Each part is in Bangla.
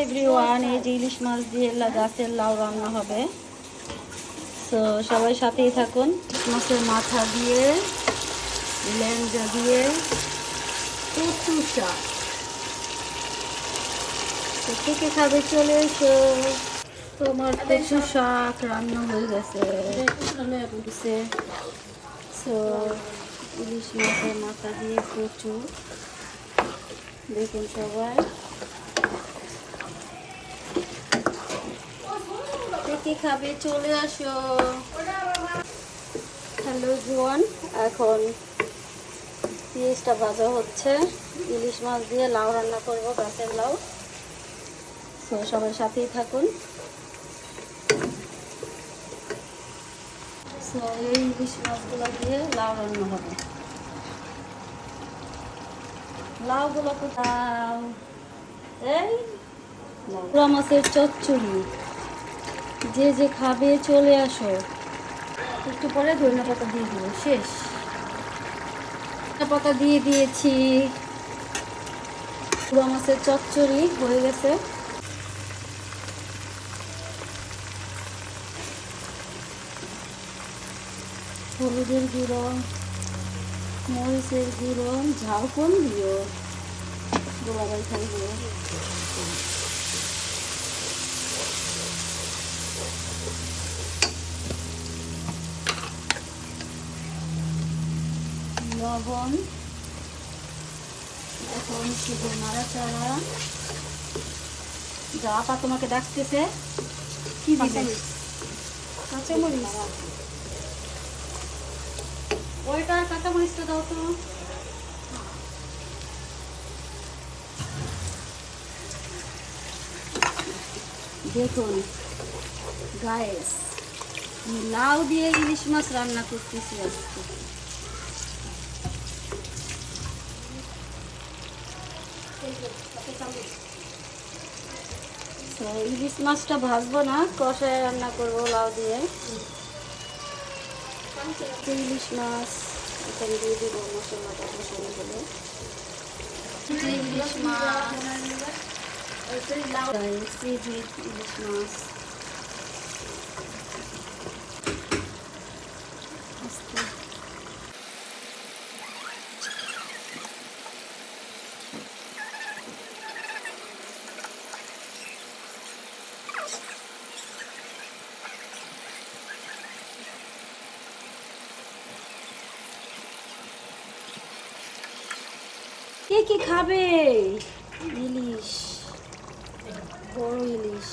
এভরিওয়ান, এই যে ইলিশ মাছ দিয়ে গাছের লাউ রান্না হবে। তো সবাই সাথেই থাকুন। মাছের মাথা দিয়ে, লেঞ্জা দিয়ে কচু শাক। তো কে খাবে চলে এসো। তোমার কচু শাক রান্না হয়ে গেছে। তো ইলিশ মাছের মাথা দিয়ে কচু, দেখুন সবাই কে খাবে চলে আসো। হ্যালো এভরিওয়ান, এখন পেঁয়াজটা ভাজা হচ্ছে। ইলিশ মাছ দিয়ে লাউ রান্না করবো, গাছের লাউ। তো সবাই সাথেই থাকুন। তো এই ইলিশ মাছগুলো দিয়ে লাউ রান্না হবে। লাউগুলো কোথাও, এই পোড়া মাছের চচ্চড়ি। যে যে খাবে চলে আসো। একটু পরে ধনিয়া পাতা দিয়ে দিব, শেষ। ধনিয়া পাতা দিয়ে দিয়েছি। পোড়া মাছের চচ্চড়ি হয়ে গেছে। হলুদের গুঁড়ো, মরিচের গুঁড়ো, ঝাল কম দিও, গোলাবাই থাকবে। লবণ, এখন শুধু নাড়াচাড়া। যা আপা তোমাকে ডাকতেছে, কি দিবে? কাঁচামরিচ, ওইটা কাঁচামরিচটা দাও তো। দেখুন গাইস, আমি লাউ দিয়ে ইলিশ মাছ রান্না করতেছি আজকে। তো ইলিশ মাছটা ভাজবো না, কষায় রান্না করবো লাউ দিয়ে। ইলিশ মাছ এখানে দিয়ে দিব, মশলাটা কষানো হলে। ইলিশ মাছ, ইলিশ মাছ কে কি খাবে? ইলিশ, বড় ইলিশ।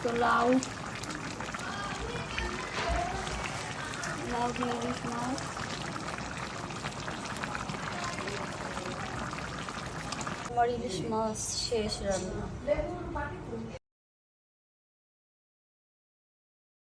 তো লাউ, লাউ দিয়ে ইলিশ মাছ। আমার ইলিশ মাছ শেষ রান্না।